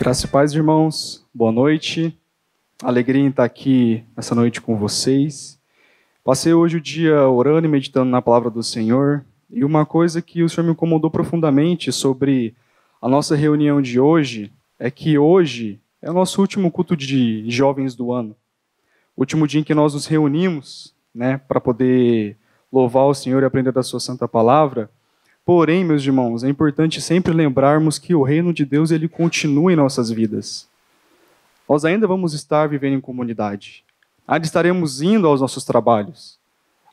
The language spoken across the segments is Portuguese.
Graça e paz, irmãos. Boa noite. Alegria em estar aqui essa noite com vocês. Passei hoje o dia orando e meditando na palavra do Senhor. E uma coisa que o Senhor me incomodou profundamente sobre a nossa reunião de hoje é que hoje é o nosso último culto de jovens do ano. O último dia em que nós nos reunimos, para poder louvar o Senhor e aprender da sua santa palavra. Porém, meus irmãos, é importante sempre lembrarmos que o reino de Deus ele continua em nossas vidas. Nós ainda vamos estar vivendo em comunidade. Ainda estaremos indo aos nossos trabalhos,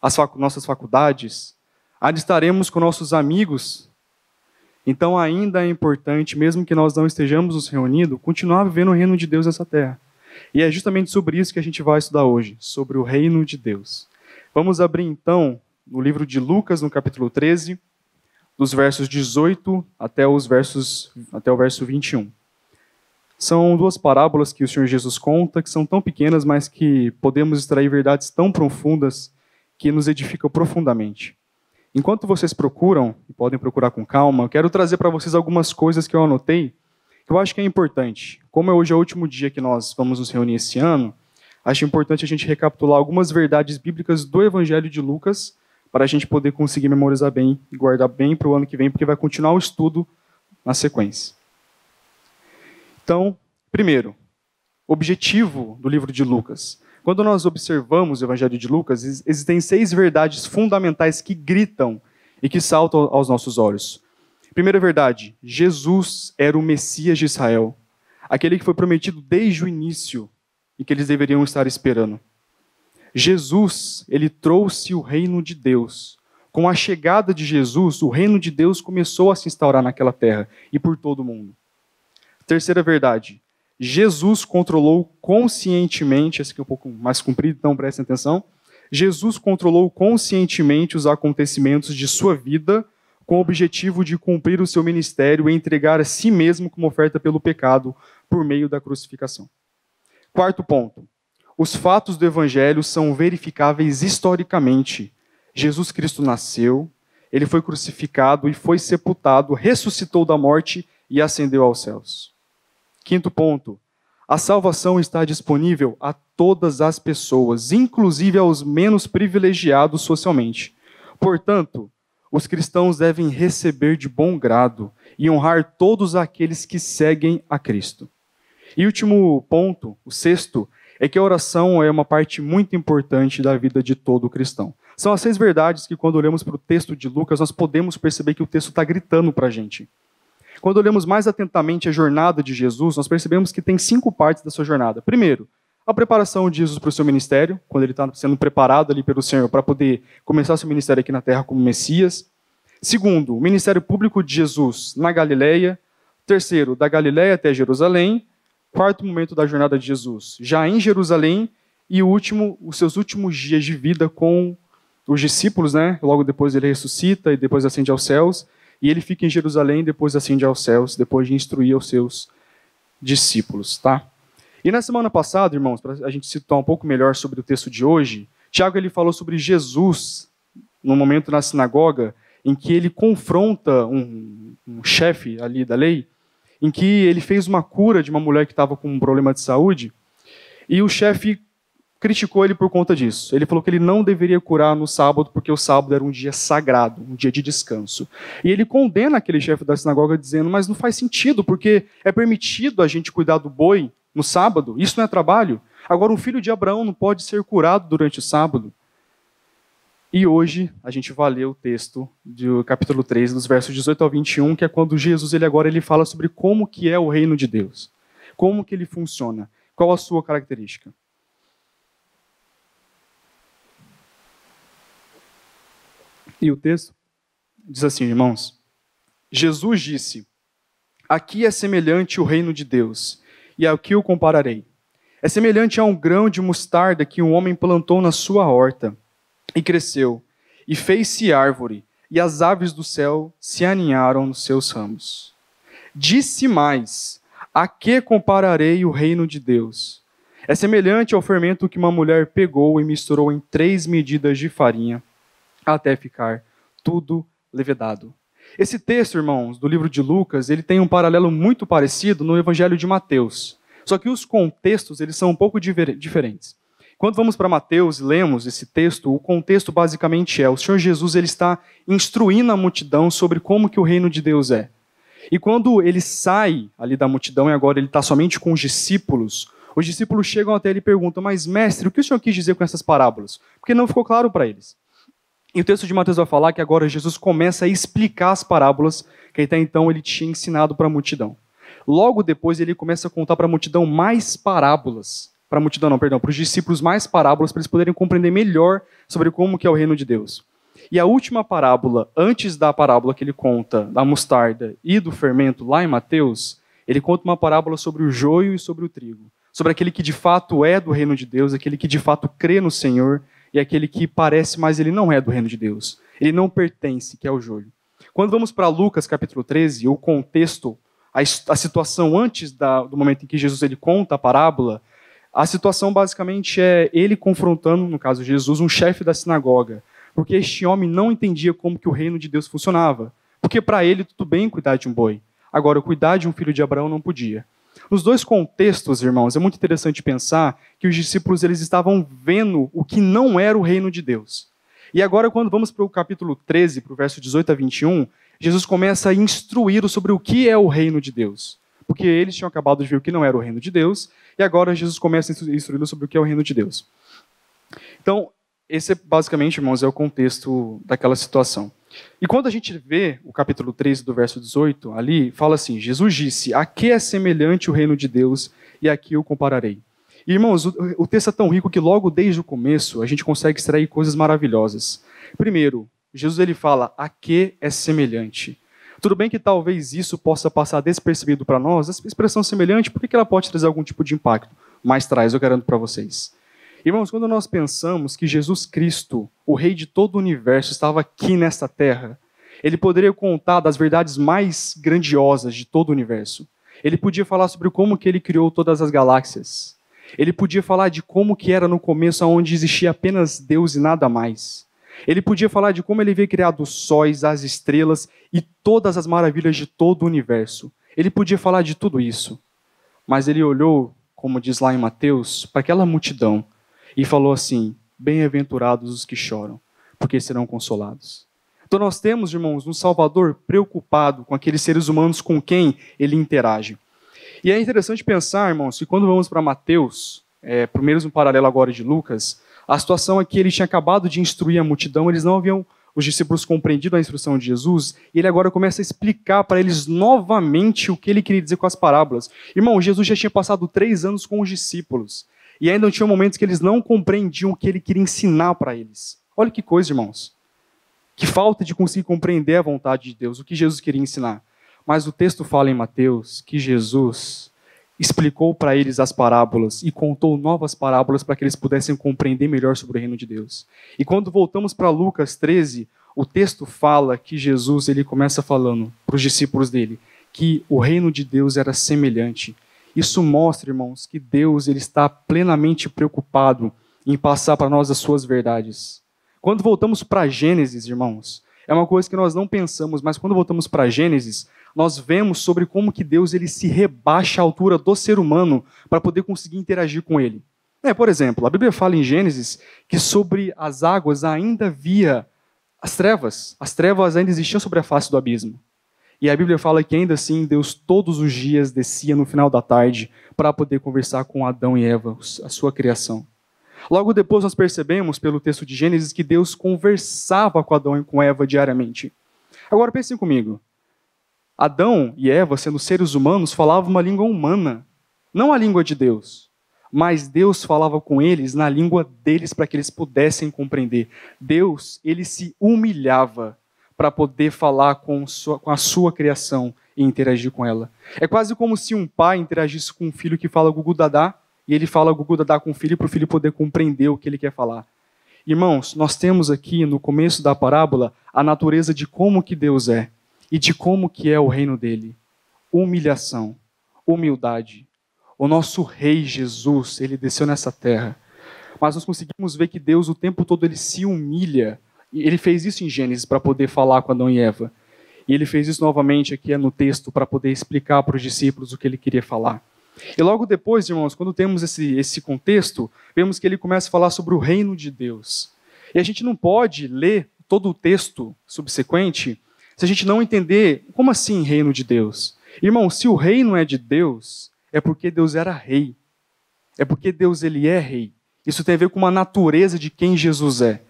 às nossas faculdades. Ainda estaremos com nossos amigos. Então ainda é importante, mesmo que nós não estejamos nos reunindo, continuar vivendo o reino de Deus nessa terra. E é justamente sobre isso que a gente vai estudar hoje, sobre o reino de Deus. Vamos abrir então no livro de Lucas, no capítulo 13, dos versos 18 até o verso 21. São duas parábolas que o Senhor Jesus conta, que são tão pequenas, mas que podemos extrair verdades tão profundas que nos edificam profundamente. Enquanto vocês procuram, e podem procurar com calma, eu quero trazer para vocês algumas coisas que eu anotei, que eu acho que é importante. Como hoje é o último dia que nós vamos nos reunir esse ano, acho importante a gente recapitular algumas verdades bíblicas do Evangelho de Lucas, para a gente poder conseguir memorizar bem e guardar bem para o ano que vem, porque vai continuar o estudo na sequência. Então, primeiro, objetivo do livro de Lucas. Quando nós observamos o Evangelho de Lucas, existem 6 verdades fundamentais que gritam e que saltam aos nossos olhos. Primeira verdade, Jesus era o Messias de Israel, aquele que foi prometido desde o início e que eles deveriam estar esperando. Jesus, ele trouxe o reino de Deus. Com a chegada de Jesus, o reino de Deus começou a se instaurar naquela terra e por todo o mundo. Terceira verdade, Jesus controlou conscientemente, esse aqui é um pouco mais comprido, então prestem atenção. Jesus controlou conscientemente os acontecimentos de sua vida com o objetivo de cumprir o seu ministério e entregar a si mesmo como oferta pelo pecado por meio da crucificação. Quarto ponto. Os fatos do Evangelho são verificáveis historicamente. Jesus Cristo nasceu, ele foi crucificado e foi sepultado, ressuscitou da morte e ascendeu aos céus. Quinto ponto. A salvação está disponível a todas as pessoas, inclusive aos menos privilegiados socialmente. Portanto, os cristãos devem receber de bom grado e honrar todos aqueles que seguem a Cristo. E último ponto, o sexto, é que a oração é uma parte muito importante da vida de todo cristão. São as 6 verdades que, quando olhamos para o texto de Lucas, nós podemos perceber que o texto está gritando para a gente. Quando olhamos mais atentamente a jornada de Jesus, nós percebemos que tem 5 partes da sua jornada. Primeiro, a preparação de Jesus para o seu ministério, quando ele está sendo preparado ali pelo Senhor para poder começar seu ministério aqui na terra como Messias. Segundo, o ministério público de Jesus na Galileia. Terceiro, da Galileia até Jerusalém. Quarto momento da jornada de Jesus, já em Jerusalém, e o último, os seus últimos dias de vida com os discípulos, Logo depois ele ressuscita e depois ascende aos céus, e ele fica em Jerusalém e depois ascende aos céus, depois de instruir os seus discípulos, tá? E na semana passada, irmãos, para a gente situar um pouco melhor sobre o texto de hoje, Tiago ele falou sobre Jesus, no momento na sinagoga, em que ele confronta um chefe ali da lei, em que ele fez uma cura de uma mulher que estava com um problema de saúde, e o chefe criticou ele por conta disso. Ele falou que ele não deveria curar no sábado, porque o sábado era um dia sagrado, um dia de descanso. E ele condena aquele chefe da sinagoga dizendo, mas não faz sentido, porque é permitido a gente cuidar do boi no sábado, isso não é trabalho. Agora, um filho de Abraão não pode ser curado durante o sábado. E hoje a gente vai ler o texto do capítulo 13, dos versos 18 ao 21, que é quando Jesus ele fala sobre como que é o reino de Deus. Como que ele funciona. Qual a sua característica. E o texto diz assim, irmãos. Jesus disse, aqui é semelhante o reino de Deus, e ao que o compararei? É semelhante a um grão de mostarda que um homem plantou na sua horta, e cresceu, e fez-se árvore, e as aves do céu se aninharam nos seus ramos. Disse mais, a que compararei o reino de Deus? É semelhante ao fermento que uma mulher pegou e misturou em 3 medidas de farinha, até ficar tudo levedado. Esse texto, irmãos, do livro de Lucas, ele tem um paralelo muito parecido no Evangelho de Mateus. Só que os contextos, eles são um pouco diferentes. Quando vamos para Mateus e lemos esse texto, o contexto basicamente é: o Senhor Jesus ele está instruindo a multidão sobre como que o reino de Deus é. E quando ele sai ali da multidão e agora ele está somente com os discípulos chegam até ele e perguntam: mas mestre, o que o Senhor quis dizer com essas parábolas? Porque não ficou claro para eles. E o texto de Mateus vai falar que agora Jesus começa a explicar as parábolas que até então ele tinha ensinado para a multidão. Logo depois ele começa a contar para a multidão mais parábolas. Para os discípulos mais parábolas, para eles poderem compreender melhor sobre como que é o reino de Deus. E a última parábola, antes da parábola que ele conta da mostarda e do fermento lá em Mateus, ele conta uma parábola sobre o joio e sobre o trigo. Sobre aquele que de fato é do reino de Deus, aquele que de fato crê no Senhor, e aquele que parece, mas ele não é do reino de Deus. Ele não pertence, que é o joio. Quando vamos para Lucas capítulo 13, o contexto, a situação antes do momento em que Jesus ele conta a parábola, a situação basicamente é ele confrontando, no caso Jesus, um chefe da sinagoga. Porque este homem não entendia como que o reino de Deus funcionava. Porque para ele tudo bem cuidar de um boi. Agora, cuidar de um filho de Abraão não podia. Nos dois contextos, irmãos, é muito interessante pensar que os discípulos eles estavam vendo o que não era o reino de Deus. E agora, quando vamos para o capítulo 13, para o verso 18 a 21, Jesus começa a instruí-los sobre o que é o reino de Deus. Porque eles tinham acabado de ver o que não era o reino de Deus, e agora Jesus começa a instruí-los sobre o que é o reino de Deus. Então, esse basicamente, irmãos, é o contexto daquela situação. E quando a gente vê o capítulo 13 do verso 18, ali, fala assim: Jesus disse, a que é semelhante o reino de Deus, e a que eu compararei? E, irmãos, o texto é tão rico que logo desde o começo a gente consegue extrair coisas maravilhosas. Primeiro, Jesus ele fala, a que é semelhante? Tudo bem que talvez isso possa passar despercebido para nós, essa expressão semelhante, por que ela pode trazer algum tipo de impacto? Mas traz, eu garanto para vocês. Irmãos, quando nós pensamos que Jesus Cristo, o Rei de todo o universo, estava aqui nesta terra, ele poderia contar das verdades mais grandiosas de todo o universo. Ele podia falar sobre como que ele criou todas as galáxias. Ele podia falar de como que era no começo, onde existia apenas Deus e nada mais. Ele podia falar de como ele havia criado os sóis, as estrelas e todas as maravilhas de todo o universo. Ele podia falar de tudo isso. Mas ele olhou, como diz lá em Mateus, para aquela multidão e falou assim: bem-aventurados os que choram, porque serão consolados. Então nós temos, irmãos, um Salvador preocupado com aqueles seres humanos com quem ele interage. E é interessante pensar, irmãos, que quando vamos para Mateus, para o mesmo paralelo agora de Lucas, a situação é que ele tinha acabado de instruir a multidão, eles não haviam, os discípulos, compreendido a instrução de Jesus, e ele agora começa a explicar para eles novamente o que ele queria dizer com as parábolas. Irmão, Jesus já tinha passado 3 anos com os discípulos, e ainda tinha momentos que eles não compreendiam o que ele queria ensinar para eles. Olha que coisa, irmãos. Que falta de conseguir compreender a vontade de Deus, o que Jesus queria ensinar. Mas o texto fala em Mateus que Jesus explicou para eles as parábolas e contou novas parábolas para que eles pudessem compreender melhor sobre o reino de Deus. E quando voltamos para Lucas 13, o texto fala que Jesus ele começa falando para os discípulos dele que o reino de Deus era semelhante. Isso mostra, irmãos, que Deus ele está plenamente preocupado em passar para nós as suas verdades. Quando voltamos para Gênesis, irmãos, é uma coisa que nós não pensamos, mas quando voltamos para Gênesis, nós vemos sobre como que Deus ele se rebaixa à altura do ser humano para poder conseguir interagir com ele. Por exemplo, a Bíblia fala em Gênesis que sobre as águas ainda havia as trevas ainda existiam sobre a face do abismo. E a Bíblia fala que ainda assim Deus todos os dias descia no final da tarde para poder conversar com Adão e Eva, a sua criação. Logo depois nós percebemos pelo texto de Gênesis que Deus conversava com Adão e com Eva diariamente. Agora pensem comigo. Adão e Eva, sendo seres humanos, falavam uma língua humana, não a língua de Deus. Mas Deus falava com eles na língua deles para que eles pudessem compreender. Deus, ele se humilhava para poder falar com a sua criação e interagir com ela. É quase como se um pai interagisse com um filho que fala gugu dadá, e ele fala gugu dadá com o filho para o filho poder compreender o que ele quer falar. Irmãos, nós temos aqui no começo da parábola a natureza de como que Deus é e de como que é o reino dele. Humilhação, humildade. O nosso rei Jesus, ele desceu nessa terra. Mas nós conseguimos ver que Deus o tempo todo ele se humilha. E ele fez isso em Gênesis para poder falar com Adão e Eva. E ele fez isso novamente aqui no texto para poder explicar para os discípulos o que ele queria falar. E logo depois, irmãos, quando temos esse contexto, vemos que ele começa a falar sobre o reino de Deus. E a gente não pode ler todo o texto subsequente se a gente não entender como assim reino de Deus. Irmão, se o reino é de Deus, é porque Deus era rei. É porque Deus ele é rei. Isso tem a ver com uma natureza de quem Jesus é.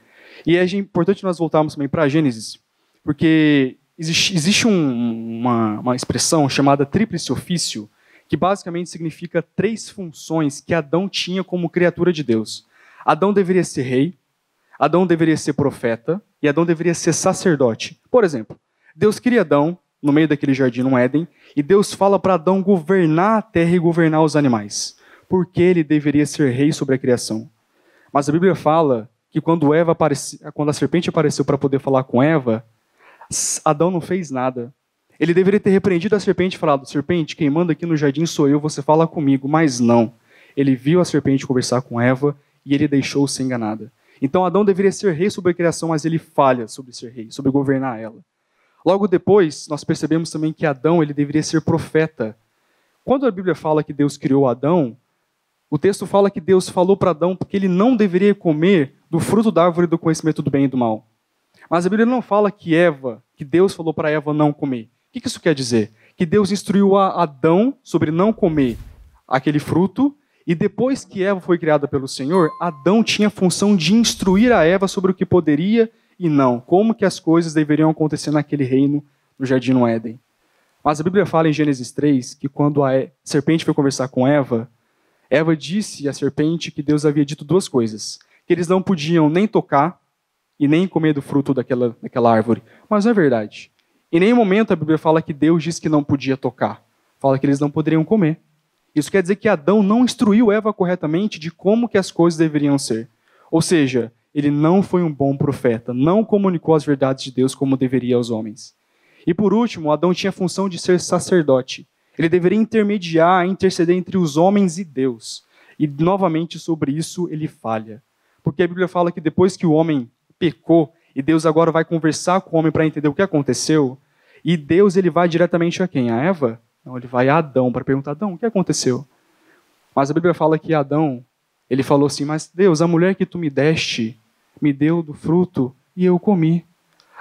E é importante nós voltarmos também para Gênesis, porque existe uma expressão chamada tríplice ofício, que basicamente significa 3 funções que Adão tinha como criatura de Deus. Adão deveria ser rei, Adão deveria ser profeta e Adão deveria ser sacerdote. Por exemplo, Deus cria Adão no meio daquele jardim no Éden e Deus fala para Adão governar a terra e governar os animais, porque ele deveria ser rei sobre a criação. Mas a Bíblia fala que quando a serpente apareceu para poder falar com Eva, Adão não fez nada. Ele deveria ter repreendido a serpente e falado: serpente, quem manda aqui no jardim sou eu, você fala comigo. Mas não. Ele viu a serpente conversar com Eva e ele deixou-se enganada. Então Adão deveria ser rei sobre a criação, mas ele falha sobre ser rei, sobre governar ela. Logo depois, nós percebemos também que Adão ele deveria ser profeta. Quando a Bíblia fala que Deus criou Adão, o texto fala que Deus falou para Adão porque ele não deveria comer do fruto da árvore do conhecimento do bem e do mal. Mas a Bíblia não fala que Deus falou para Eva não comer. O que isso quer dizer? Que Deus instruiu a Adão sobre não comer aquele fruto, e depois que Eva foi criada pelo Senhor, Adão tinha a função de instruir a Eva sobre o que poderia e não, como que as coisas deveriam acontecer naquele reino, no jardim no Éden. Mas a Bíblia fala em Gênesis 3 que quando a serpente foi conversar com Eva, Eva disse à serpente que Deus havia dito 2 coisas, que eles não podiam nem tocar e nem comer do fruto daquela árvore. Mas não é verdade. Em nenhum momento a Bíblia fala que Deus disse que não podia tocar. Fala que eles não poderiam comer. Isso quer dizer que Adão não instruiu Eva corretamente de como que as coisas deveriam ser. Ou seja, ele não foi um bom profeta, não comunicou as verdades de Deus como deveria aos homens. E por último, Adão tinha a função de ser sacerdote. Ele deveria intermediar, interceder entre os homens e Deus. E novamente sobre isso ele falha. Porque a Bíblia fala que depois que o homem pecou, e Deus agora vai conversar com o homem para entender o que aconteceu, e Deus ele vai diretamente a quem? A Eva? Não, ele vai a Adão para perguntar: Adão, o que aconteceu? Mas a Bíblia fala que Adão, ele falou assim: mas Deus, a mulher que tu me deste, me deu do fruto e eu comi.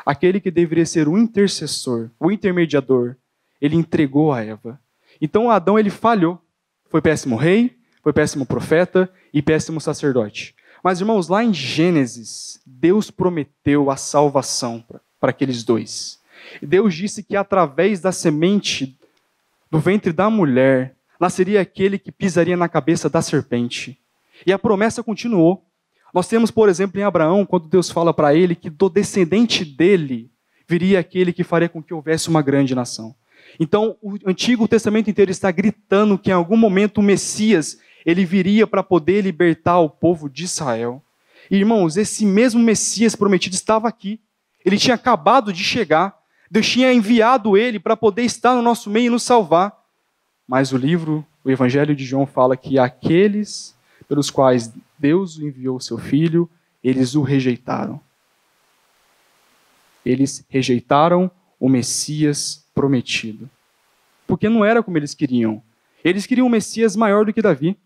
Aquele que deveria ser o intercessor, o intermediador, ele entregou a Eva. Então Adão ele falhou. Foi péssimo rei, foi péssimo profeta e péssimo sacerdote. Mas, irmãos, lá em Gênesis, Deus prometeu a salvação para aqueles 2. Deus disse que através da semente do ventre da mulher, nasceria aquele que pisaria na cabeça da serpente. E a promessa continuou. Nós temos, por exemplo, em Abraão, quando Deus fala para ele que do descendente dele viria aquele que faria com que houvesse uma grande nação. Então, o Antigo Testamento inteiro está gritando que em algum momento o Messias ele viria para poder libertar o povo de Israel. E, irmãos, esse mesmo Messias prometido estava aqui. Ele tinha acabado de chegar. Deus tinha enviado ele para poder estar no nosso meio e nos salvar. Mas o Evangelho de João fala que aqueles pelos quais Deus enviou o seu Filho, eles o rejeitaram. Eles rejeitaram o Messias prometido. Porque não era como eles queriam. Eles queriam um Messias maior do que Davi.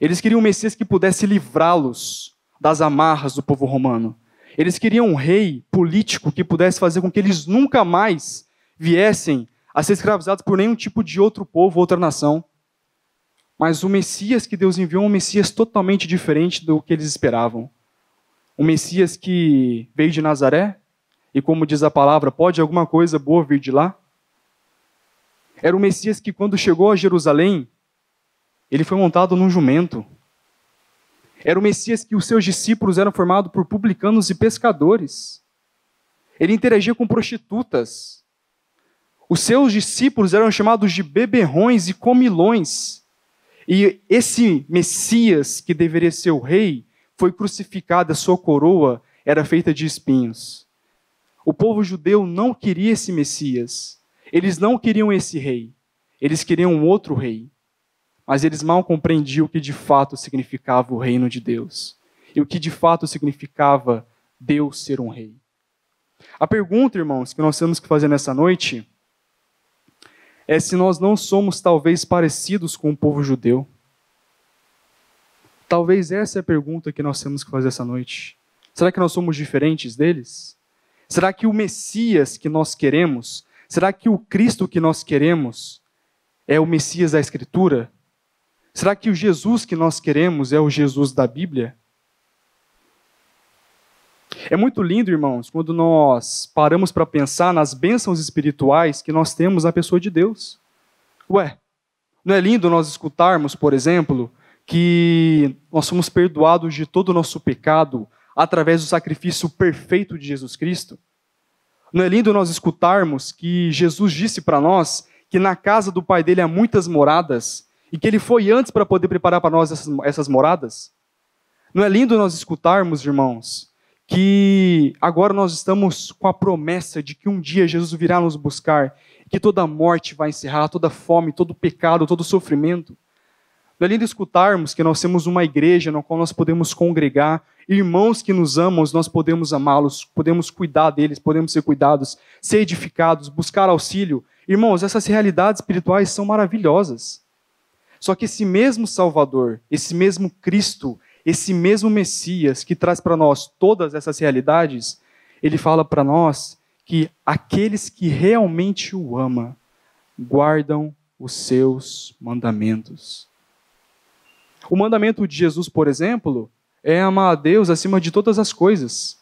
Eles queriam um Messias que pudesse livrá-los das amarras do povo romano. Eles queriam um rei político que pudesse fazer com que eles nunca mais viessem a ser escravizados por nenhum tipo de outro povo, outra nação. Mas o Messias que Deus enviou é um Messias totalmente diferente do que eles esperavam. Um Messias que veio de Nazaré, e como diz a palavra, pode alguma coisa boa vir de lá? Era um Messias que quando chegou a Jerusalém, ele foi montado num jumento. Era o Messias que os seus discípulos eram formados por publicanos e pescadores. Ele interagia com prostitutas. Os seus discípulos eram chamados de beberrões e comilões. E esse Messias, que deveria ser o rei, foi crucificado, a sua coroa era feita de espinhos. O povo judeu não queria esse Messias. Eles não queriam esse rei. Eles queriam um outro rei. Mas eles mal compreendiam o que de fato significava o reino de Deus. E o que de fato significava Deus ser um rei. A pergunta, irmãos, que nós temos que fazer nessa noite é se nós não somos talvez parecidos com o povo judeu. Talvez essa é a pergunta que nós temos que fazer essa noite. Será que nós somos diferentes deles? Será que o Messias que nós queremos, será que o Cristo que nós queremos é o Messias da Escritura? Será que o Jesus que nós queremos é o Jesus da Bíblia? É muito lindo, irmãos, quando nós paramos para pensar nas bênçãos espirituais que nós temos na pessoa de Deus. Ué, não é lindo nós escutarmos, por exemplo, que nós somos perdoados de todo o nosso pecado através do sacrifício perfeito de Jesus Cristo? Não é lindo nós escutarmos que Jesus disse para nós que na casa do Pai dele há muitas moradas e que ele foi antes para poder preparar para nós essas moradas? Não é lindo nós escutarmos, irmãos, que agora nós estamos com a promessa de que um dia Jesus virá nos buscar, que toda morte vai encerrar, toda fome, todo pecado, todo sofrimento? Não é lindo escutarmos que nós temos uma igreja na qual nós podemos congregar, irmãos que nos amam, nós podemos amá-los, podemos cuidar deles, podemos ser cuidados, ser edificados, buscar auxílio. Irmãos, essas realidades espirituais são maravilhosas. Só que esse mesmo Salvador, esse mesmo Cristo, esse mesmo Messias que traz para nós todas essas realidades, ele fala para nós que aqueles que realmente o amam guardam os seus mandamentos. O mandamento de Jesus, por exemplo, é amar a Deus acima de todas as coisas,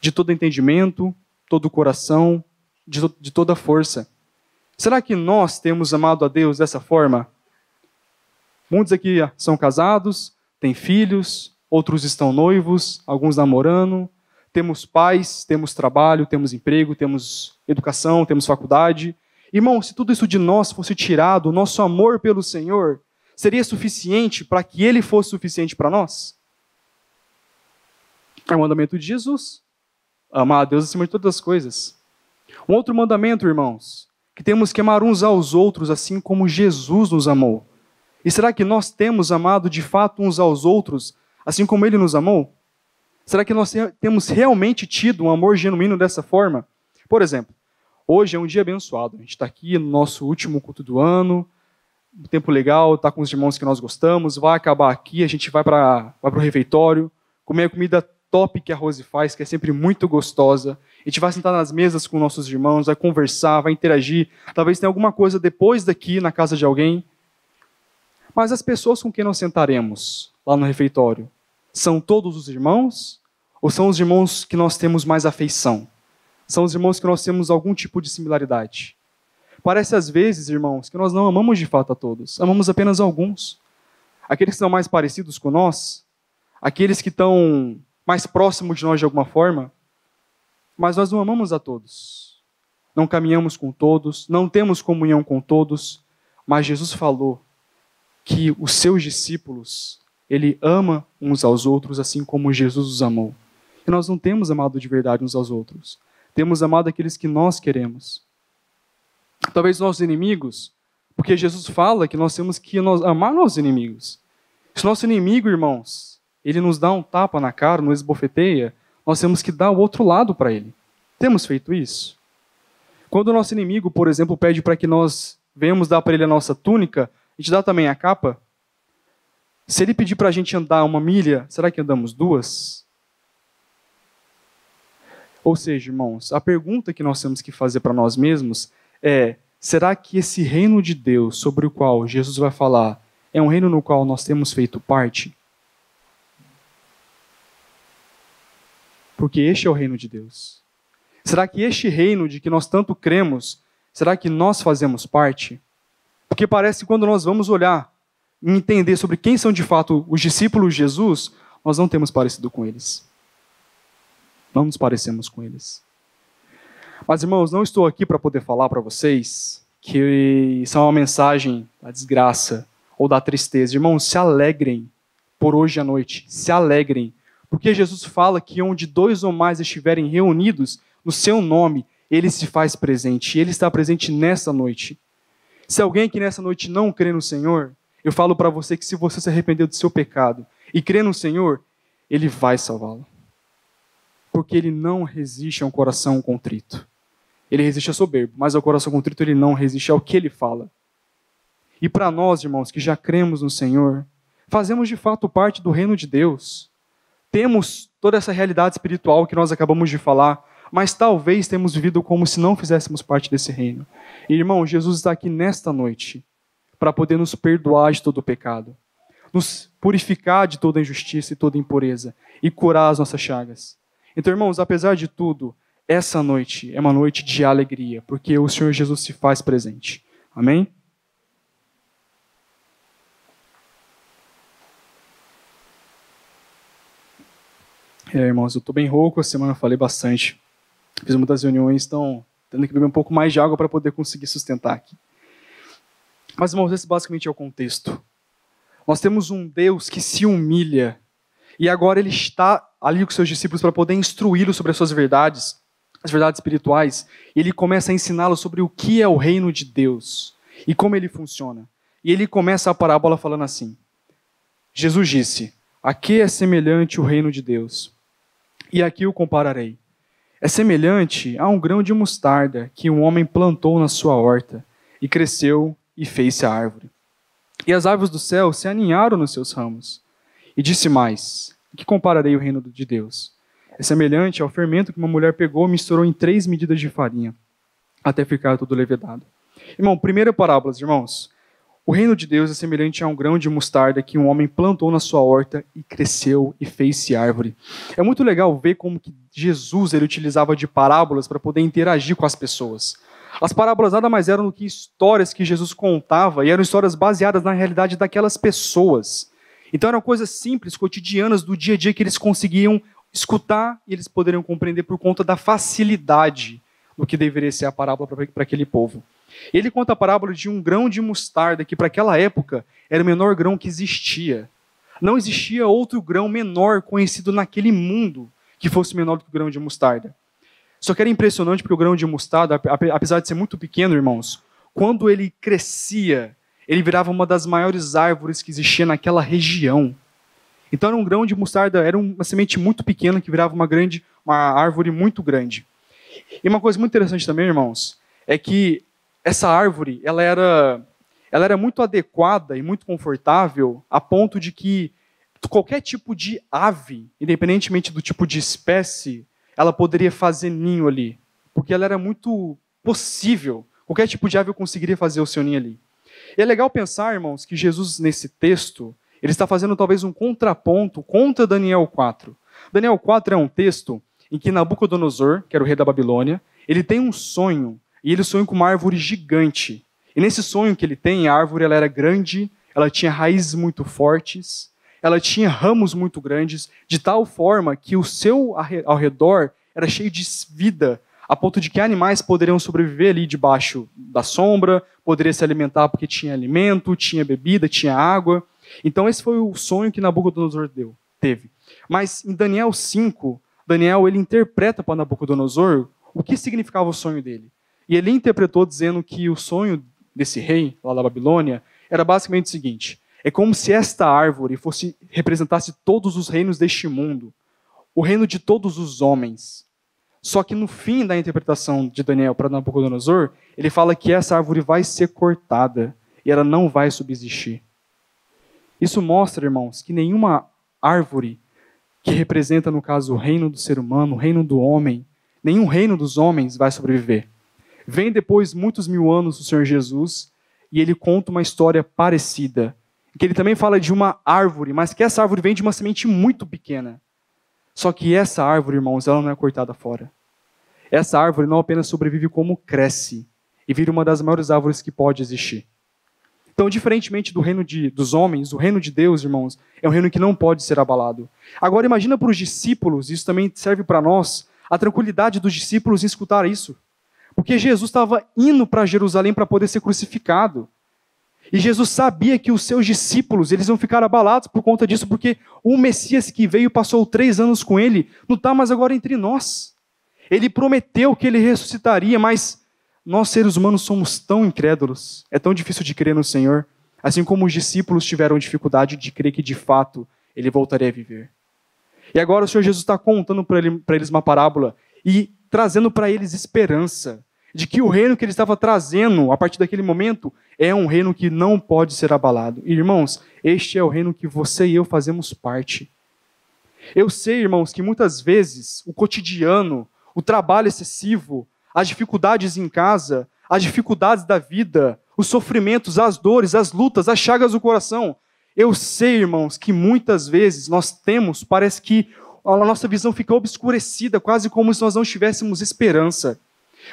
de todo entendimento, todo coração, de toda força. Será que nós temos amado a Deus dessa forma? Muitos aqui são casados, têm filhos, outros estão noivos, alguns namorando, temos pais, temos trabalho, temos emprego, temos educação, temos faculdade. Irmão, se tudo isso de nós fosse tirado, o nosso amor pelo Senhor seria suficiente para que Ele fosse suficiente para nós? É o mandamento de Jesus. Amar a Deus acima de todas as coisas. Um outro mandamento, irmãos, que temos que amar uns aos outros assim como Jesus nos amou. E será que nós temos amado de fato uns aos outros assim como Ele nos amou? Será que nós temos realmente tido um amor genuíno dessa forma? Por exemplo, hoje é um dia abençoado. A gente está aqui no nosso último culto do ano, um tempo legal, está com os irmãos que nós gostamos, vai acabar aqui, a gente vai para o refeitório, comer a comida top que a Rose faz, que é sempre muito gostosa. A gente vai sentar nas mesas com nossos irmãos, vai conversar, vai interagir. Talvez tenha alguma coisa depois daqui na casa de alguém. Mas as pessoas com quem nós sentaremos lá no refeitório, são todos os irmãos? Ou são os irmãos que nós temos mais afeição? São os irmãos que nós temos algum tipo de similaridade? Parece às vezes, irmãos, que nós não amamos de fato a todos. Amamos apenas alguns. Aqueles que são mais parecidos com nós, aqueles que estão mais próximos de nós de alguma forma, mas nós não amamos a todos. Não caminhamos com todos, não temos comunhão com todos, mas Jesus falou que os seus discípulos, Ele ama uns aos outros assim como Jesus os amou. E nós não temos amado de verdade uns aos outros. Temos amado aqueles que nós queremos. Talvez nossos inimigos, porque Jesus fala que nós temos que amar nossos inimigos. Se nosso inimigo, irmãos, ele nos dá um tapa na cara, nos esbofeteia, nós temos que dar o outro lado para ele. Temos feito isso? Quando o nosso inimigo, por exemplo, pede para que nós venhamos dar para ele a nossa túnica, a gente dá também a capa? Se ele pedir para a gente andar 1 milha, será que andamos 2? Ou seja, irmãos, a pergunta que nós temos que fazer para nós mesmos é: será que esse reino de Deus sobre o qual Jesus vai falar é um reino no qual nós temos feito parte? Porque este é o reino de Deus. Será que este reino de que nós tanto cremos, será que nós fazemos parte? Porque parece que quando nós vamos olhar e entender sobre quem são de fato os discípulos de Jesus, nós não temos parecido com eles. Não nos parecemos com eles. Mas, irmãos, não estou aqui para poder falar para vocês que isso é uma mensagem da desgraça ou da tristeza. Irmãos, se alegrem por hoje à noite. Se alegrem. Porque Jesus fala que onde 2 ou mais estiverem reunidos no seu nome, Ele se faz presente. E Ele está presente nessa noite. Se alguém que nessa noite não crê no Senhor, eu falo para você que se você se arrependeu do seu pecado e crê no Senhor, Ele vai salvá-lo. porque ele não resiste a um coração contrito. Ele resiste a soberbo, mas ao coração contrito ele não resiste ao que ele fala. E para nós, irmãos, que já cremos no Senhor, fazemos de fato parte do reino de Deus. Temos toda essa realidade espiritual que nós acabamos de falar, mas talvez temos vivido como se não fizéssemos parte desse reino. E, irmão, Jesus está aqui nesta noite para poder nos perdoar de todo o pecado, nos purificar de toda injustiça e toda impureza e curar as nossas chagas. Então, irmãos, apesar de tudo, essa noite é uma noite de alegria, porque o Senhor Jesus se faz presente. Amém? Irmãos, eu estou bem rouco, essa semana eu falei bastante. Fiz muitas reuniões, então tendo que beber um pouco mais de água para poder conseguir sustentar aqui. Mas, irmãos, esse basicamente é o contexto. Nós temos um Deus que se humilha, e agora ele está ali com seus discípulos para poder instruí-los sobre as suas verdades, as verdades espirituais, e ele começa a ensiná-los sobre o que é o reino de Deus e como ele funciona. E ele começa a parábola falando assim: Jesus disse, a que é semelhante o reino de Deus? E aqui o compararei. É semelhante a um grão de mostarda que um homem plantou na sua horta, e cresceu e fez-se a árvore. E as aves do céu se aninharam nos seus ramos. E disse mais, que compararei o reino de Deus? É semelhante ao fermento que uma mulher pegou e misturou em 3 medidas de farinha, até ficar tudo levedado. Irmão, primeira parábola, irmãos. O reino de Deus é semelhante a um grão de mostarda que um homem plantou na sua horta e cresceu e fez-se árvore. É muito legal ver como que Jesus ele utilizava de parábolas para poder interagir com as pessoas. As parábolas nada mais eram do que histórias que Jesus contava, e eram histórias baseadas na realidade daquelas pessoas. Então eram coisas simples, cotidianas, do dia a dia que eles conseguiam escutar e eles poderiam compreender por conta da facilidade do que deveria ser a parábola para aquele povo. Ele conta a parábola de um grão de mostarda que para aquela época era o menor grão que existia. Não existia outro grão menor conhecido naquele mundo que fosse menor do que o grão de mostarda. Só que era impressionante porque o grão de mostarda, apesar de ser muito pequeno, irmãos, quando ele crescia, ele virava uma das maiores árvores que existia naquela região. Então era um grão de mostarda, era uma semente muito pequena que virava uma árvore muito grande. E uma coisa muito interessante também, irmãos, é que essa árvore, ela era muito adequada e muito confortável a ponto de que qualquer tipo de ave, independentemente do tipo de espécie, ela poderia fazer ninho ali, porque ela era muito possível. Qualquer tipo de ave conseguiria fazer o seu ninho ali. E é legal pensar, irmãos, que Jesus, nesse texto, ele está fazendo talvez um contraponto contra Daniel 4. Daniel 4 é um texto em que Nabucodonosor, que era o rei da Babilônia, ele tem um sonho, e ele sonha com uma árvore gigante. E nesse sonho que ele tem, a árvore ela era grande, ela tinha raízes muito fortes, ela tinha ramos muito grandes, de tal forma que o seu ao redor era cheio de vida, a ponto de que animais poderiam sobreviver ali debaixo da sombra, poderia se alimentar porque tinha alimento, tinha bebida, tinha água. Então esse foi o sonho que Nabucodonosor teve. Mas em Daniel 5, Daniel ele interpreta para Nabucodonosor o que significava o sonho dele. E ele interpretou dizendo que o sonho desse rei, lá da Babilônia, era basicamente o seguinte: é como se esta árvore representasse todos os reinos deste mundo, o reino de todos os homens. Só que no fim da interpretação de Daniel para Nabucodonosor, ele fala que essa árvore vai ser cortada e ela não vai subsistir. Isso mostra, irmãos, que nenhuma árvore que representa, no caso, o reino do ser humano, o reino do homem, nenhum reino dos homens vai sobreviver. Vem depois muitos 1000 anos o Senhor Jesus e ele conta uma história parecida, que ele também fala de uma árvore, mas que essa árvore vem de uma semente muito pequena. Só que essa árvore, irmãos, ela não é cortada fora. Essa árvore não apenas sobrevive como cresce e vira uma das maiores árvores que pode existir. Então, diferentemente do reino dos homens, o reino de Deus, irmãos, é um reino que não pode ser abalado. Agora, imagina para os discípulos, isso também serve para nós, a tranquilidade dos discípulos em escutar isso. Porque Jesus estava indo para Jerusalém para poder ser crucificado. E Jesus sabia que os seus discípulos eles iam ficar abalados por conta disso, porque o Messias que veio passou 3 anos com ele, não está mais agora entre nós. Ele prometeu que ele ressuscitaria, mas nós seres humanos somos tão incrédulos, é tão difícil de crer no Senhor, assim como os discípulos tiveram dificuldade de crer que de fato ele voltaria a viver. E agora o Senhor Jesus está contando para eles uma parábola e trazendo para eles esperança de que o reino que ele estava trazendo a partir daquele momento é um reino que não pode ser abalado. E, irmãos, este é o reino que você e eu fazemos parte. Eu sei, irmãos, que muitas vezes o cotidiano, o trabalho excessivo, as dificuldades em casa, as dificuldades da vida, os sofrimentos, as dores, as lutas, as chagas do coração. Eu sei, irmãos, que muitas vezes parece que a nossa visão fica obscurecida, quase como se nós não tivéssemos esperança.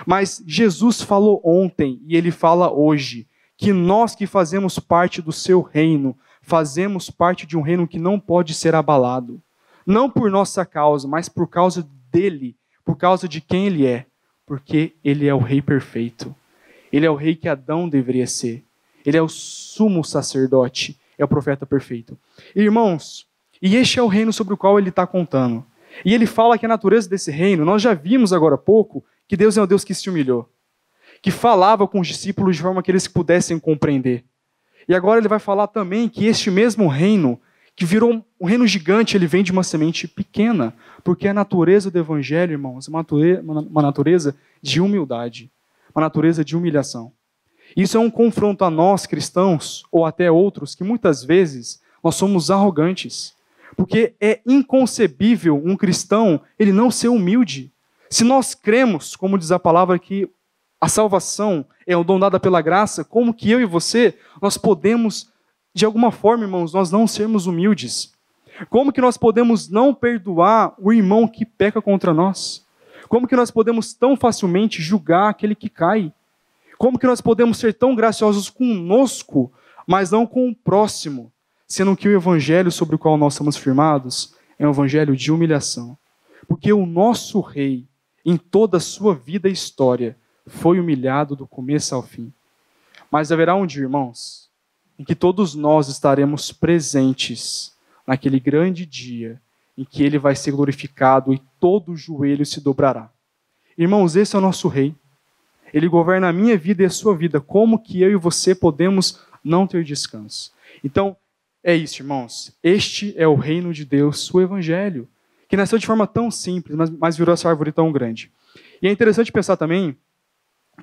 Mas Jesus falou ontem, e Ele fala hoje, que nós que fazemos parte do seu reino, fazemos parte de um reino que não pode ser abalado. Não por nossa causa, mas por causa dele, por causa de quem ele é. Porque ele é o rei perfeito. Ele é o rei que Adão deveria ser. Ele é o sumo sacerdote, é o profeta perfeito. Irmãos, e este é o reino sobre o qual ele está contando. E ele fala que a natureza desse reino, nós já vimos agora há pouco, que Deus é um Deus que se humilhou, que falava com os discípulos de forma que eles pudessem compreender. E agora ele vai falar também que este mesmo reino, que virou um reino gigante, ele vem de uma semente pequena, porque a natureza do evangelho, irmãos, é uma natureza de humildade, uma natureza de humilhação. Isso é um confronto a nós, cristãos, ou até outros, que muitas vezes nós somos arrogantes, porque é inconcebível um cristão ele não ser humilde. Se nós cremos, como diz a palavra, que a salvação é um dom dado pela graça, como que eu e você, nós podemos, de alguma forma, irmãos, nós não sermos humildes? Como que nós podemos não perdoar o irmão que peca contra nós? Como que nós podemos tão facilmente julgar aquele que cai? Como que nós podemos ser tão graciosos conosco, mas não com o próximo, sendo que o evangelho sobre o qual nós somos firmados é um evangelho de humilhação? Porque o nosso rei, em toda a sua vida e história, foi humilhado do começo ao fim. Mas haverá um dia, irmãos, em que todos nós estaremos presentes naquele grande dia em que ele vai ser glorificado e todo joelho se dobrará. Irmãos, esse é o nosso rei. Ele governa a minha vida e a sua vida. Como que eu e você podemos não ter descanso? Então, é isso, irmãos. Este é o reino de Deus, o evangelho, que nasceu de forma tão simples, mas virou essa árvore tão grande. E é interessante pensar também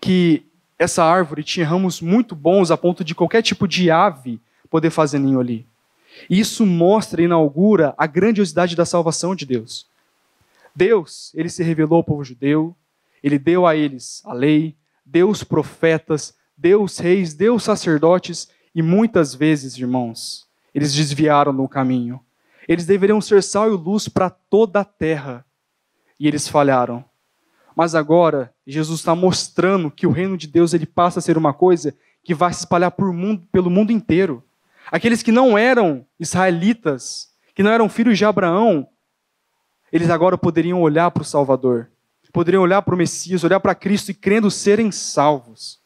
que essa árvore tinha ramos muito bons a ponto de qualquer tipo de ave poder fazer ninho ali. E isso mostra e inaugura a grandiosidade da salvação de Deus. Deus, ele se revelou ao povo judeu, ele deu a eles a lei, deu os profetas, deu os reis, deu os sacerdotes, e muitas vezes, irmãos, eles desviaram no caminho. Eles deveriam ser sal e luz para toda a terra, e eles falharam. Mas agora, Jesus está mostrando que o reino de Deus ele passa a ser uma coisa que vai se espalhar pelo mundo inteiro. Aqueles que não eram israelitas, que não eram filhos de Abraão, eles agora poderiam olhar para o Salvador, poderiam olhar para o Messias, olhar para Cristo e crendo serem salvos.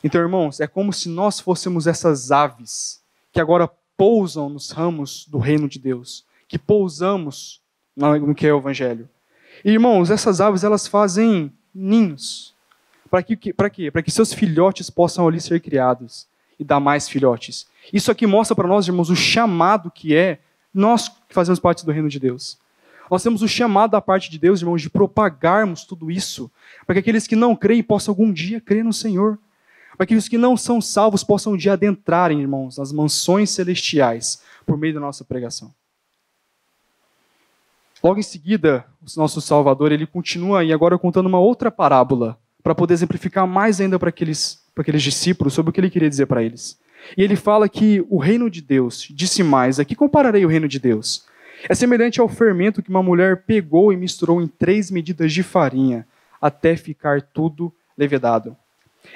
Então, irmãos, é como se nós fôssemos essas aves que agora pousam nos ramos do reino de Deus, que pousamos no que é o Evangelho. E, irmãos, essas aves, elas fazem ninhos. Para quê? Para que seus filhotes possam ali ser criados e dar mais filhotes. Isso aqui mostra para nós, irmãos, o chamado que é nós que fazemos parte do reino de Deus. Nós temos o chamado da parte de Deus, irmãos, de propagarmos tudo isso, para que aqueles que não creem possam algum dia crer no Senhor. Para que os que não são salvos possam um dia adentrarem, irmãos, nas mansões celestiais, por meio da nossa pregação. Logo em seguida, o nosso Salvador, ele continua aí agora contando uma outra parábola, para poder exemplificar mais ainda para aqueles discípulos sobre o que ele queria dizer para eles. E ele fala que o reino de Deus, disse mais, aqui compararei o reino de Deus, é semelhante ao fermento que uma mulher pegou e misturou em 3 medidas de farinha, até ficar tudo levedado.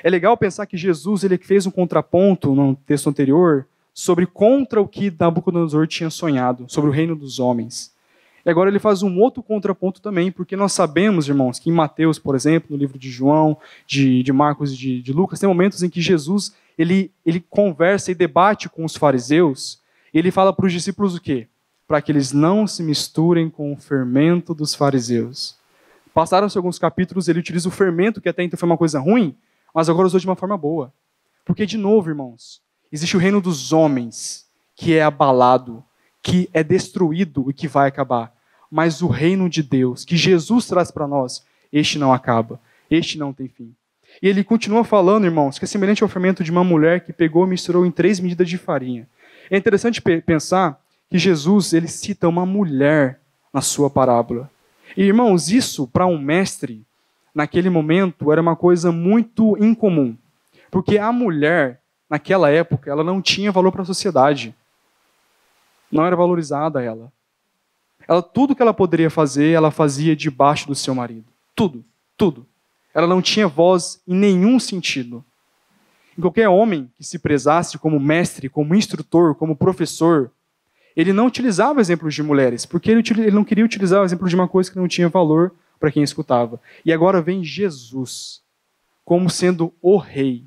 É legal pensar que Jesus ele fez um contraponto no texto anterior sobre contra o que Nabucodonosor tinha sonhado, sobre o reino dos homens. E agora ele faz um outro contraponto também, porque nós sabemos, irmãos, que em Mateus, por exemplo, no livro de João, de Marcos e de Lucas, tem momentos em que Jesus ele conversa e debate com os fariseus, e ele fala para os discípulos o quê? Para que eles não se misturem com o fermento dos fariseus. Passaram-se alguns capítulos, ele utiliza o fermento, que até então foi uma coisa ruim, mas agora usou de uma forma boa. Porque, de novo, irmãos, existe o reino dos homens, que é abalado, que é destruído e que vai acabar. Mas o reino de Deus, que Jesus traz para nós, este não acaba, este não tem fim. E ele continua falando, irmãos, que é semelhante ao fermento de uma mulher que pegou e misturou em 3 medidas de farinha. É interessante pensar que Jesus, ele cita uma mulher na sua parábola. E, irmãos, isso para um mestre, naquele momento, era uma coisa muito incomum. Porque a mulher, naquela época, ela não tinha valor para a sociedade. Não era valorizada ela. Tudo que ela poderia fazer, ela fazia debaixo do seu marido. Tudo, tudo. Ela não tinha voz em nenhum sentido. E qualquer homem que se prezasse como mestre, como instrutor, como professor, ele não utilizava exemplos de mulheres, porque ele não queria utilizar o exemplo de uma coisa que não tinha valor para quem escutava. E agora vem Jesus, como sendo o rei,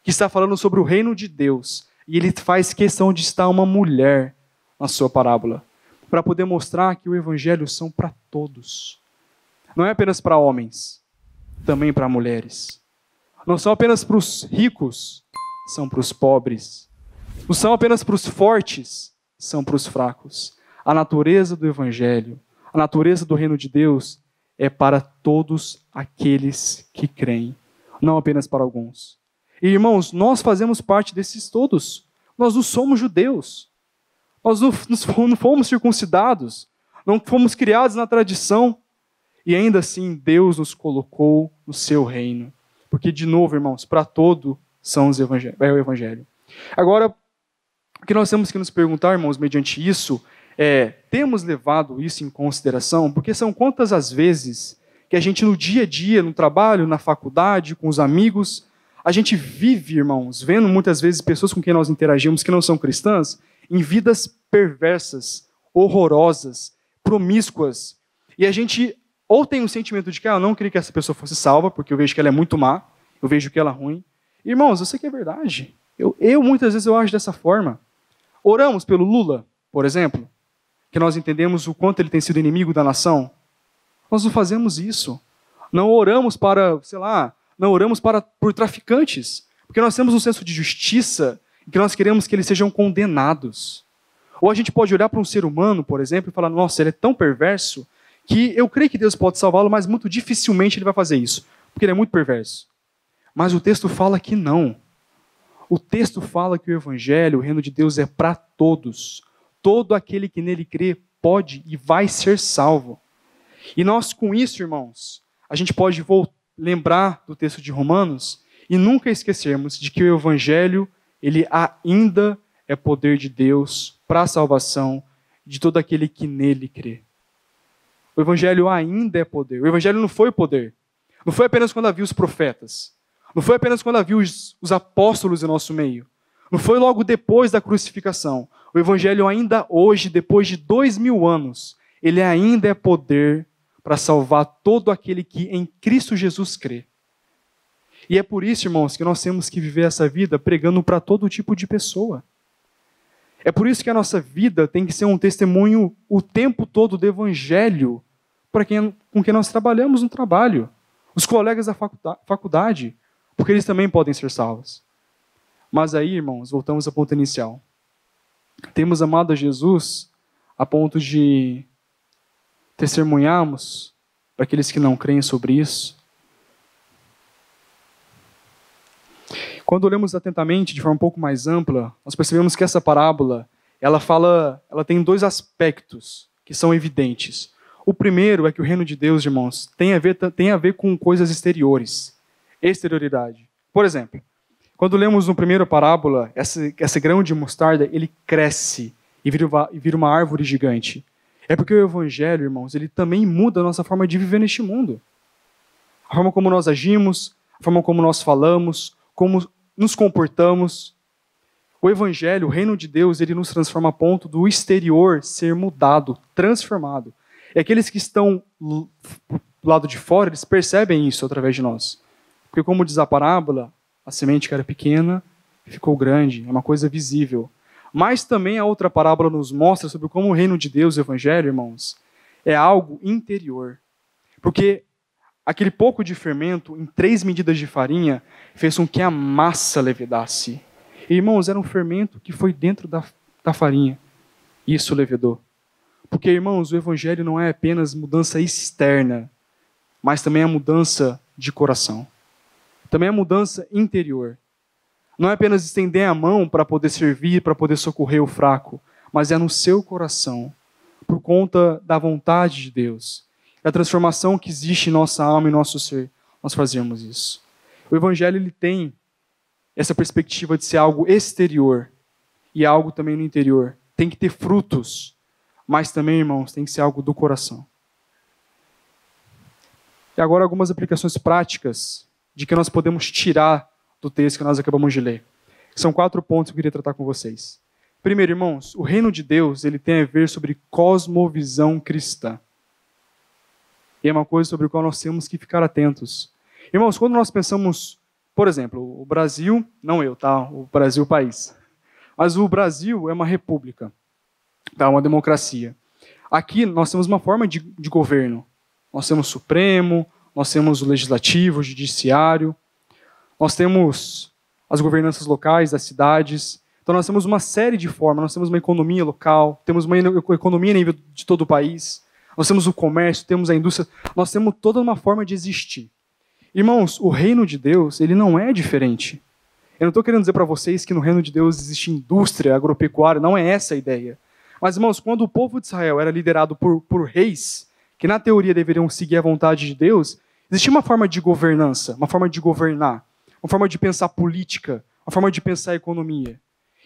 que está falando sobre o reino de Deus, e ele faz questão de estar uma mulher na sua parábola, para poder mostrar que o evangelho são para todos. Não é apenas para homens, também para mulheres. Não são apenas para os ricos, são para os pobres. Não são apenas para os fortes, são para os fracos. A natureza do evangelho, a natureza do reino de Deus é para todos aqueles que creem, não apenas para alguns. E, irmãos, nós fazemos parte desses todos. Nós não somos judeus. Nós não fomos circuncidados, não fomos criados na tradição, e ainda assim Deus nos colocou no seu reino. Porque, de novo, irmãos, para todo é o evangelho. Agora, o que nós temos que nos perguntar, irmãos, mediante isso, temos levado isso em consideração? Porque são quantas as vezes que a gente no dia a dia, no trabalho, na faculdade, com os amigos, a gente vive, irmãos, vendo muitas vezes pessoas com quem nós interagimos que não são cristãs, em vidas perversas, horrorosas, promíscuas. E a gente ou tem um sentimento de que eu não queria que essa pessoa fosse salva, porque eu vejo que ela é muito má, eu vejo que ela é ruim. Irmãos, eu sei que é verdade. Eu muitas vezes eu acho dessa forma. Oramos pelo Lula, por exemplo, que nós entendemos o quanto ele tem sido inimigo da nação. Nós não fazemos isso. Não oramos por traficantes, porque nós temos um senso de justiça em que nós queremos que eles sejam condenados. Ou a gente pode olhar para um ser humano, por exemplo, e falar, nossa, ele é tão perverso que eu creio que Deus pode salvá-lo, mas muito dificilmente ele vai fazer isso, porque ele é muito perverso. Mas o texto fala que não. O texto fala que o evangelho, o reino de Deus é para todos. Todo aquele que nele crê pode e vai ser salvo. E nós com isso, irmãos, a gente pode lembrar do texto de Romanos e nunca esquecermos de que o evangelho, ele ainda é poder de Deus para a salvação de todo aquele que nele crê. O evangelho ainda é poder. O evangelho não foi poder. Não foi apenas quando havia os profetas. Não foi apenas quando havia os apóstolos em nosso meio. Não foi logo depois da crucificação. O evangelho ainda hoje, depois de 2000 anos, ele ainda é poder para salvar todo aquele que em Cristo Jesus crê. E é por isso, irmãos, que nós temos que viver essa vida pregando para todo tipo de pessoa. É por isso que a nossa vida tem que ser um testemunho o tempo todo do evangelho com quem nós trabalhamos no trabalho. Os colegas da faculdade, porque eles também podem ser salvos. Mas aí, irmãos, voltamos à ponto inicial. Temos amado a Jesus a ponto de testemunharmos para aqueles que não creem sobre isso. Quando olhamos atentamente, de forma um pouco mais ampla, nós percebemos que essa parábola, ela tem 2 aspectos que são evidentes. O primeiro é que o reino de Deus, irmãos, tem a ver com coisas exteriores, exterioridade. Por exemplo, quando lemos no primeiro parábola, esse grão de mostarda, ele cresce e vira uma árvore gigante. É porque o evangelho, irmãos, ele também muda a nossa forma de viver neste mundo. A forma como nós agimos, a forma como nós falamos, como nos comportamos. O evangelho, o reino de Deus, ele nos transforma a ponto do exterior ser mudado, transformado. E aqueles que estão do lado de fora, eles percebem isso através de nós. Porque como diz a parábola, a semente que era pequena ficou grande, é uma coisa visível. Mas também a outra parábola nos mostra sobre como o reino de Deus, o evangelho, irmãos, é algo interior. Porque aquele pouco de fermento em 3 medidas de farinha fez com que a massa levedasse. E, irmãos, era um fermento que foi dentro da farinha. Isso levedou. Porque, irmãos, o evangelho não é apenas mudança externa, mas também é mudança de coração. Também é mudança interior. Não é apenas estender a mão para poder servir, para poder socorrer o fraco, mas é no seu coração, por conta da vontade de Deus, da transformação que existe em nossa alma e nosso ser, nós fazemos isso. O evangelho ele tem essa perspectiva de ser algo exterior e algo também no interior. Tem que ter frutos, mas também, irmãos, tem que ser algo do coração. E agora algumas aplicações práticas de que nós podemos tirar do texto que nós acabamos de ler. São 4 pontos que eu queria tratar com vocês. Primeiro, irmãos, o reino de Deus ele tem a ver sobre cosmovisão cristã. E é uma coisa sobre a qual nós temos que ficar atentos. Irmãos, quando nós pensamos, por exemplo, o Brasil, não eu, tá? O Brasil, o país. Mas o Brasil é uma república, tá? Uma democracia. Aqui nós temos uma forma de governo. Nós temos o Supremo, nós temos o Legislativo, o Judiciário, nós temos as governanças locais das cidades. Então nós temos uma série de formas, nós temos uma economia local, temos uma economia a nível de todo o país, nós temos o comércio, temos a indústria, nós temos toda uma forma de existir. Irmãos, o reino de Deus, ele não é diferente. Eu não estou querendo dizer para vocês que no reino de Deus existe indústria agropecuária, não é essa a ideia. Mas, irmãos, quando o povo de Israel era liderado por reis, que na teoria deveriam seguir a vontade de Deus, existia uma forma de governança, uma forma de governar, uma forma de pensar política, uma forma de pensar economia.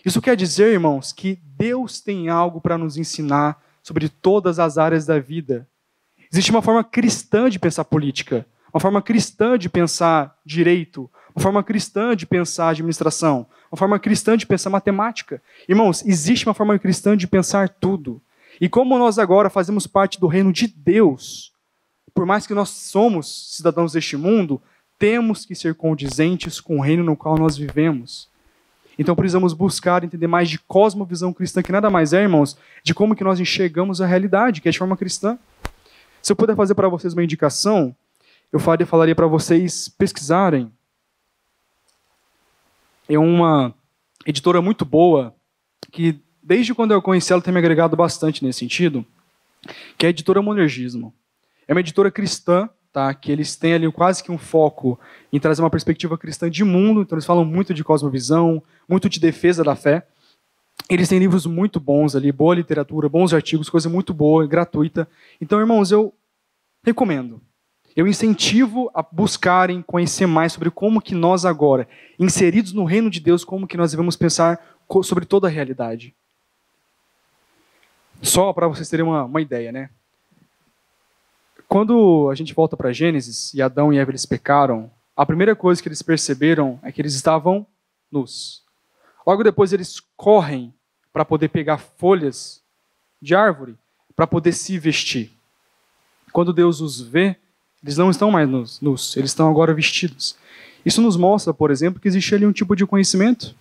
Isso quer dizer, irmãos, que Deus tem algo para nos ensinar sobre todas as áreas da vida. Existe uma forma cristã de pensar política, uma forma cristã de pensar direito, uma forma cristã de pensar administração, uma forma cristã de pensar matemática. Irmãos, existe uma forma cristã de pensar tudo. E como nós agora fazemos parte do reino de Deus, por mais que nós somos cidadãos deste mundo, temos que ser condizentes com o reino no qual nós vivemos. Então precisamos buscar entender mais de cosmovisão cristã, que nada mais é, irmãos, de como que nós enxergamos a realidade, que é de forma cristã. Se eu puder fazer para vocês uma indicação, eu falaria para vocês pesquisarem. É uma editora muito boa, que desde quando eu conheci ela tem me agregado bastante nesse sentido, que é a editora Monergismo. É uma editora cristã, tá? Que eles têm ali quase que um foco em trazer uma perspectiva cristã de mundo, então eles falam muito de cosmovisão, muito de defesa da fé. Eles têm livros muito bons ali, boa literatura, bons artigos, coisa muito boa, gratuita. Então, irmãos, eu recomendo. Eu incentivo a buscarem conhecer mais sobre como que nós agora, inseridos no reino de Deus, como que nós devemos pensar sobre toda a realidade. Só para vocês terem uma ideia, né? Quando a gente volta para Gênesis e Adão e Eva eles pecaram, a primeira coisa que eles perceberam é que eles estavam nus. Logo depois eles correm para poder pegar folhas de árvore para poder se vestir. Quando Deus os vê, eles não estão mais nus, eles estão agora vestidos. Isso nos mostra, por exemplo, que existe ali um tipo de conhecimento.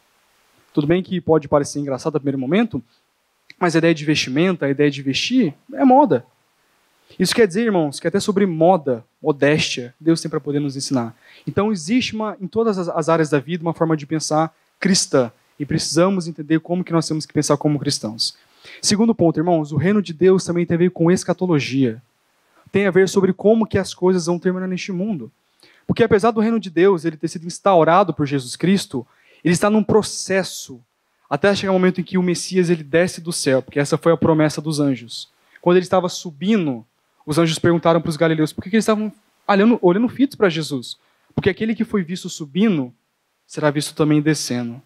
Tudo bem que pode parecer engraçado no primeiro momento, mas a ideia de vestimenta, a ideia de vestir, é moda. Isso quer dizer, irmãos, que até sobre moda, modéstia, Deus tem para poder nos ensinar. Então existe em todas as áreas da vida uma forma de pensar cristã. E precisamos entender como que nós temos que pensar como cristãos. Segundo ponto, irmãos, o reino de Deus também tem a ver com escatologia. Tem a ver sobre como que as coisas vão terminar neste mundo. Porque apesar do reino de Deus ele ter sido instaurado por Jesus Cristo, ele está num processo até chegar o momento em que o Messias ele desce do céu, porque essa foi a promessa dos anjos. Quando ele estava subindo, os anjos perguntaram para os galileus por que eles estavam olhando fitos para Jesus. Porque aquele que foi visto subindo, será visto também descendo.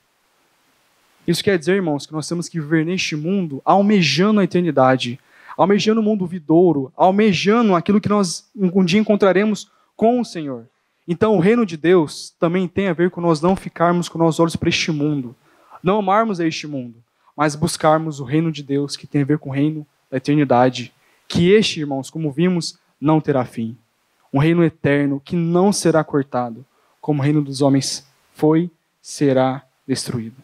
Isso quer dizer, irmãos, que nós temos que viver neste mundo almejando a eternidade, almejando o mundo vidouro, almejando aquilo que nós um dia encontraremos com o Senhor. Então, o reino de Deus também tem a ver com nós não ficarmos com os olhos para este mundo, não amarmos a este mundo, mas buscarmos o reino de Deus, que tem a ver com o reino da eternidade, que este, irmãos, como vimos, não terá fim. Um reino eterno que não será cortado, como o reino dos homens será destruído.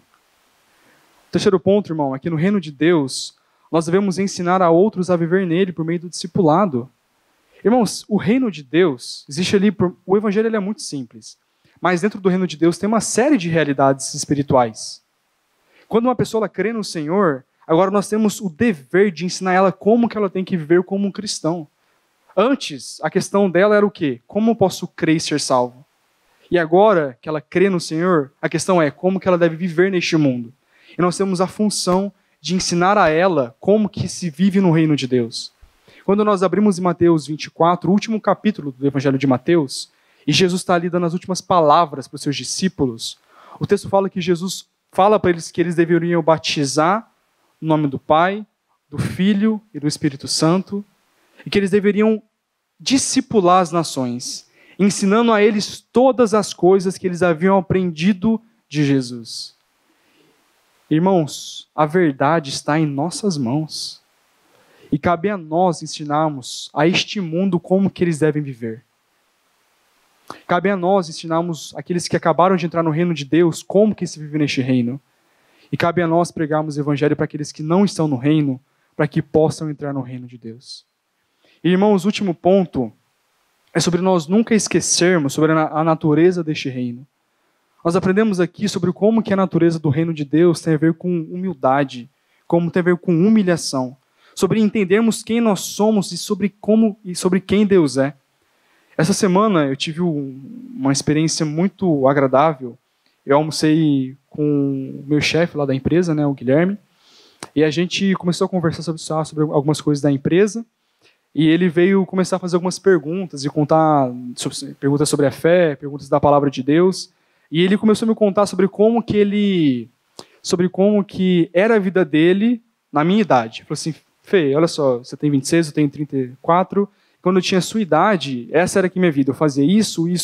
Terceiro ponto, irmão, é que no reino de Deus, nós devemos ensinar a outros a viver nele por meio do discipulado. Irmãos, o reino de Deus, existe ali, o evangelho ele é muito simples, mas dentro do reino de Deus tem uma série de realidades espirituais. Quando uma pessoa crê no Senhor, Agora nós temos o dever de ensinar ela como que ela tem que viver como um cristão. Antes, a questão dela era o quê? Como eu posso crer e ser salvo? E agora que ela crê no Senhor, a questão é como que ela deve viver neste mundo. E nós temos a função de ensinar a ela como que se vive no reino de Deus. Quando nós abrimos em Mateus 24, o último capítulo do Evangelho de Mateus, e Jesus está ali dando as últimas palavras para os seus discípulos, o texto fala que Jesus fala para eles que eles deveriam batizar no nome do Pai, do Filho e do Espírito Santo, e que eles deveriam discipular as nações, ensinando a eles todas as coisas que eles haviam aprendido de Jesus. Irmãos, a verdade está em nossas mãos. E cabe a nós ensinarmos a este mundo como que eles devem viver. Cabe a nós ensinarmos aqueles que acabaram de entrar no reino de Deus como que se vive neste reino. E cabe a nós pregarmos o evangelho para aqueles que não estão no reino, para que possam entrar no reino de Deus. E, irmãos, o último ponto é sobre nós nunca esquecermos sobre a natureza deste reino. Nós aprendemos aqui sobre como que a natureza do reino de Deus tem a ver com humildade, como tem a ver com humilhação, sobre entendermos quem nós somos e sobre quem Deus é. Essa semana eu tive uma experiência muito agradável. Eu almocei com o meu chefe lá da empresa, né, o Guilherme, e a gente começou a conversar sobre algumas coisas da empresa, e ele veio começar a fazer algumas perguntas, e contar perguntas sobre a fé, perguntas da palavra de Deus, e ele começou a me contar sobre como que era a vida dele na minha idade. Ele falou assim: Fê, olha só, você tem 26, eu tenho 34, quando eu tinha a sua idade, essa era aqui minha vida, eu fazia isso, eu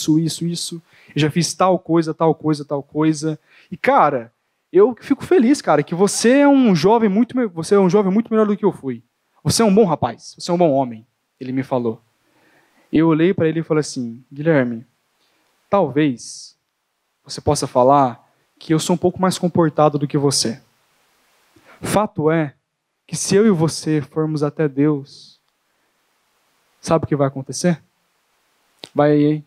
já fiz tal coisa, e cara, eu fico feliz, cara, que você é um jovem muito melhor do que eu fui. Você é um bom rapaz, você é um bom homem, ele me falou. Eu olhei para ele e falei assim: Guilherme, talvez você possa falar que eu sou um pouco mais comportado do que você. Fato é que se eu e você formos até Deus, sabe o que vai acontecer? Vai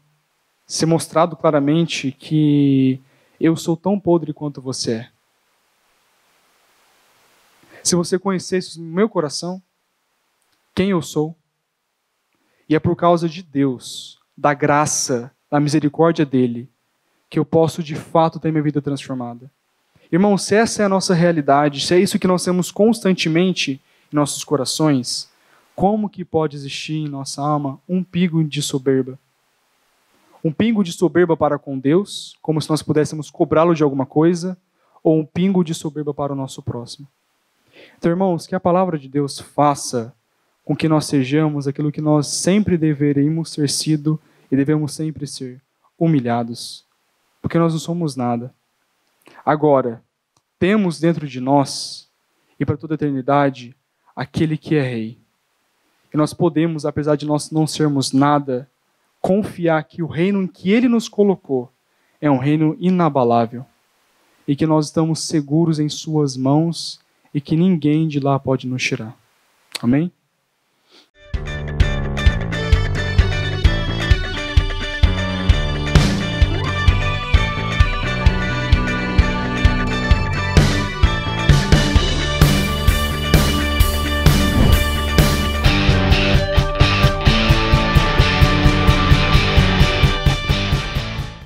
ser mostrado claramente que eu sou tão podre quanto você é. Se você conhecesse o meu coração, quem eu sou, e é por causa de Deus, da graça, da misericórdia dele, que eu posso de fato ter minha vida transformada. Irmão, se essa é a nossa realidade, se é isso que nós temos constantemente em nossos corações, como que pode existir em nossa alma um pingo de soberba? Um pingo de soberba para com Deus, como se nós pudéssemos cobrá-lo de alguma coisa, ou um pingo de soberba para o nosso próximo. Então, irmãos, que a palavra de Deus faça com que nós sejamos aquilo que nós sempre deveríamos ter sido e devemos sempre ser: humilhados, porque nós não somos nada. Agora, temos dentro de nós, e para toda a eternidade, aquele que é Rei. E nós podemos, apesar de nós não sermos nada, confiar que o reino em que Ele nos colocou é um reino inabalável. E que nós estamos seguros em Suas mãos e que ninguém de lá pode nos tirar. Amém?